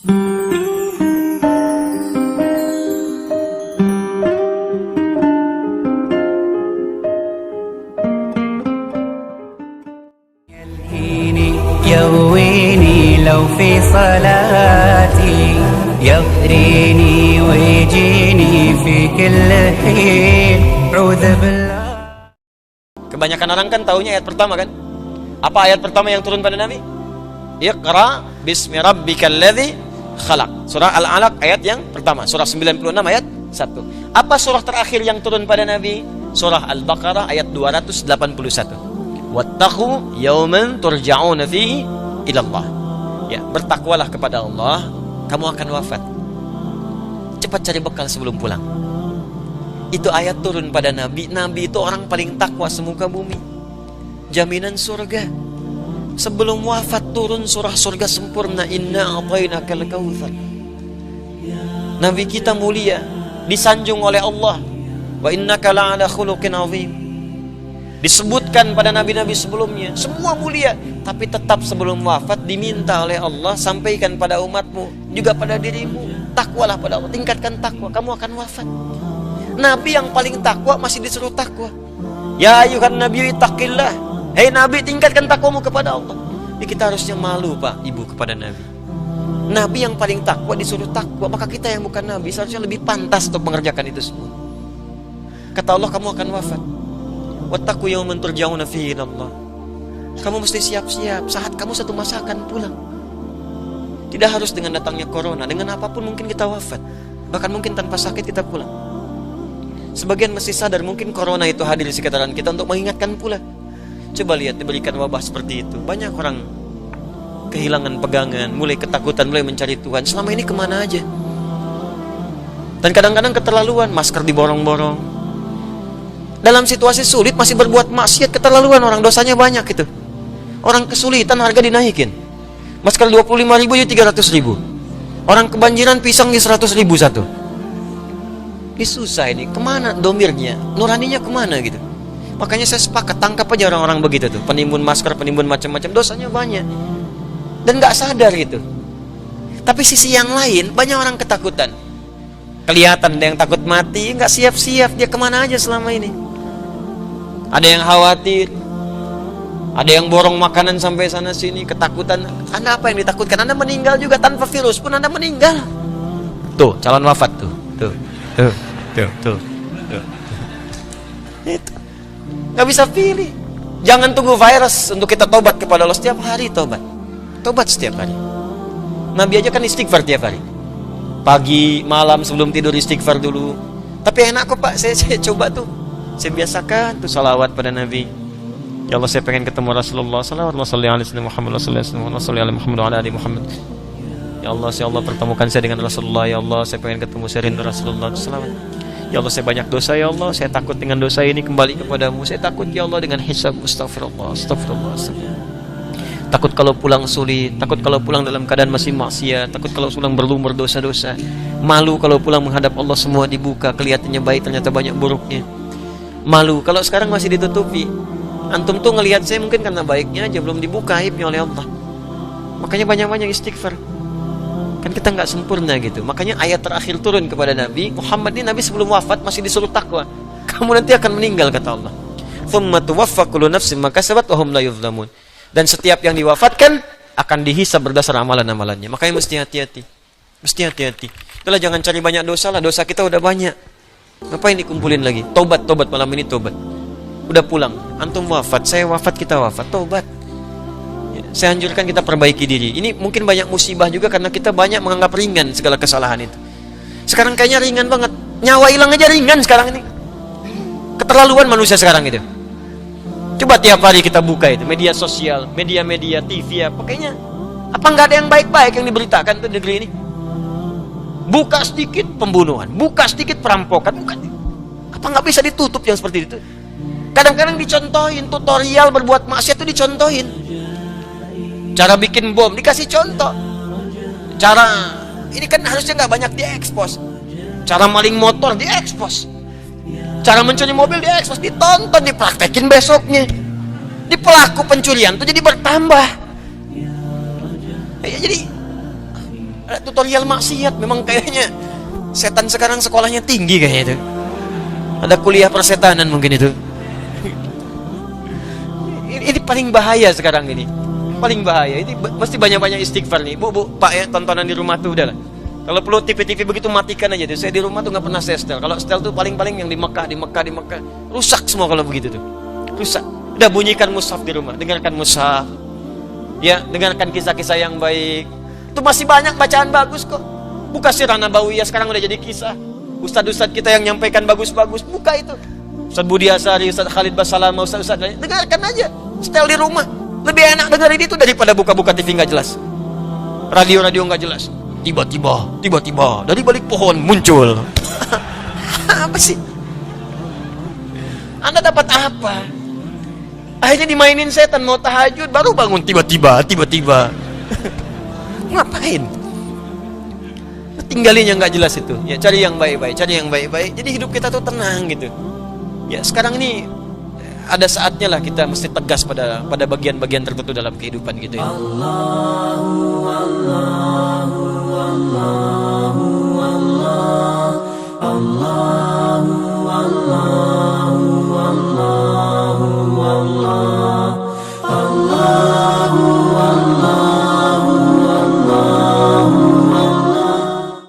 يرويني لو في صلاتي يغريني ويجيني في كل حين أعوذ بالله. Kebanyakan orang kan taunya ayat pertama kan? Apa ayat pertama yang turun pada Nabi? Iqra bismi rabbikal ladzi khalaq. Surah Al-Alaq ayat yang pertama, surah 96 ayat 1. Apa surah terakhir yang turun pada Nabi? Surah Al-Baqarah ayat 281. Wattaqu yawman turja'una fihi ila Allah. Ya, bertakwalah kepada Allah, kamu akan wafat. Cepat cari bekal sebelum pulang. Itu ayat turun pada Nabi. Nabi itu orang paling takwa semuka bumi. Jaminan surga. Sebelum wafat turun surah surga sempurna, inna a'tainakal kautsar. Nabi kita mulia, disanjung oleh Allah. Wa innaka la'ala khuluqin 'azim. Disebutkan pada nabi-nabi sebelumnya, semua mulia, tapi tetap sebelum wafat diminta oleh Allah, sampaikan pada umatmu, juga pada dirimu, takwalah pada Allah, tingkatkan takwa, kamu akan wafat. Nabi yang paling takwa masih disuruh takwa. Ya ayuhan nabi ittaqillah. Hei Nabi, tingkatkan takwamu kepada Allah. Jadi kita harusnya malu Pak, Ibu, kepada Nabi. Nabi yang paling takwa disuruh takwa, maka kita yang bukan Nabi seharusnya lebih pantas untuk mengerjakan itu semua. Kata Allah, kamu akan wafat. Wattaqu yawman turja'una fihi ila Allah. Kamu mesti siap-siap, saat kamu satu masa akan pulang. Tidak harus dengan datangnya corona, dengan apapun mungkin kita wafat. Bahkan mungkin tanpa sakit kita pulang. Sebagian mesti sadar mungkin corona itu hadir di sekitaran kita untuk mengingatkan pula. Coba lihat, diberikan wabah seperti itu, banyak orang kehilangan pegangan, mulai ketakutan, mulai mencari Tuhan. Selama ini kemana aja? Dan kadang-kadang keterlaluan, masker diborong-borong. Dalam situasi sulit masih berbuat maksiat, keterlaluan orang, dosanya banyak itu. Orang kesulitan harga dinaikin. Masker 25.000 jadi 300.000. Orang kebanjiran pisang di 100.000 satu. Ini susah ini, kemana domirnya, nuraninya kemana gitu. Makanya saya sepakat, tangkap aja orang-orang begitu tuh, penimbun masker, penimbun macam-macam, dosanya banyak. Dan gak sadar gitu. Tapi sisi yang lain, banyak orang ketakutan. Kelihatan ada yang takut mati, gak siap-siap, dia kemana aja selama ini. Ada yang khawatir, ada yang borong makanan sampai sana sini, ketakutan. Anda apa yang ditakutkan? Anda meninggal juga, tanpa virus pun Anda meninggal. Tuh, calon wafat tuh. Tuh. Itu nggak bisa pilih. Jangan tunggu virus untuk kita tobat kepada Allah. Setiap hari tobat setiap hari. Nabi aja kan istighfar tiap hari, pagi malam sebelum tidur istighfar dulu. Tapi enak kok Pak, saya coba tuh, saya biasakan tuh salawat pada Nabi. Ya Allah, saya pengen ketemu Rasulullah sallallahu alaihi wasallam. Ya Allah, pertemukan saya dengan Rasulullah. Ya Allah, saya pengen ketemu, saya rindu Rasulullah sallallahu. Ya Allah, saya banyak dosa. Ya Allah, saya takut dengan dosa ini kembali kepadamu. Saya takut ya Allah dengan hisab. Astagfirullah. Takut kalau pulang sulit, takut kalau pulang dalam keadaan masih maksiat, takut kalau pulang berlumur dosa-dosa. Malu kalau pulang menghadap Allah semua dibuka, kelihatannya baik ternyata banyak buruknya. Malu kalau sekarang masih ditutupi. Antum tuh ngelihat saya mungkin karena baiknya aja, belum dibuka aibnya oleh Allah. Makanya banyak-banyak istighfar. Kan kita nggak sempurna gitu. Makanya ayat terakhir turun kepada Nabi Muhammad ini, Nabi sebelum wafat masih disuruh takwa. Kamu nanti akan meninggal, kata Allah. Tsumma tuwaffa kullu nafsin ma kasabat wa hum la yuzlamun. Dan setiap yang diwafatkan akan dihisab berdasar amalan-amalannya. Makanya mesti hati-hati. Mesti hati-hati. Itulah, jangan cari banyak dosa lah. Dosa kita udah banyak. Ngapain dikumpulin lagi? Tobat malam ini, tobat. Udah pulang, antum wafat, saya wafat, kita wafat, tobat. Saya anjurkan kita perbaiki diri. Ini mungkin banyak musibah juga karena kita banyak menganggap ringan segala kesalahan itu. Sekarang kayaknya ringan banget. Nyawa hilang aja ringan sekarang ini. Keterlaluan manusia sekarang itu. Coba tiap hari kita buka itu media sosial, media-media, TV ya. Pokoknya apa nggak ada yang baik-baik yang diberitakan tuh di negeri ini? Buka sedikit pembunuhan, buka sedikit perampokan, buka. Apa nggak bisa ditutup yang seperti itu? Kadang-kadang dicontohin tutorial berbuat maksiat itu, dicontohin. Cara bikin bom dikasih contoh. Cara ini kan harusnya nggak banyak diekspos. Cara maling motor diekspos. Cara mencuri mobil diekspos, ditonton, dipraktekin besoknya. Di pelaku pencurian tuh jadi bertambah. Ya, jadi Ada tutorial maksiat. Memang kayaknya setan sekarang sekolahnya tinggi kayaknya itu. Ada kuliah persetanan mungkin itu. Ini paling bahaya sekarang ini. Paling bahaya. Ini mesti banyak-banyak istighfar nih. Bu, Pak ya, tontonan di rumah tuh udahlah. Kalau perlu TV begitu matikan aja tuh. Saya di rumah tuh nggak pernah saya setel. Kalau setel tuh paling-paling yang di Mekah. Rusak semua kalau begitu tuh. Rusak. Udah bunyikan mushaf di rumah. Dengarkan mushaf. Ya, dengarkan kisah-kisah yang baik. Itu masih banyak bacaan bagus kok. Buka Sirah Nabawiyah sekarang udah jadi kisah. Ustadz-ustadz kita yang nyampaikan bagus-bagus. Buka itu. Ustadz Budi Asari, Ustadz Khalid Basalamah, Ustadz dengarkan aja. Setel di rumah. Lebih enak dengerin itu daripada buka-buka TV nggak jelas. Radio nggak jelas. Tiba-tiba dari balik pohon muncul. Apa sih? Anda dapat apa? Akhirnya dimainin setan, mau tahajud baru bangun tiba-tiba. Ngapain? Tinggalin yang nggak jelas itu. Ya cari yang baik-baik. Jadi hidup kita tuh tenang gitu. Ya sekarang ini ada saatnya lah kita mesti tegas pada bagian-bagian tertentu dalam kehidupan gitu ya. Allah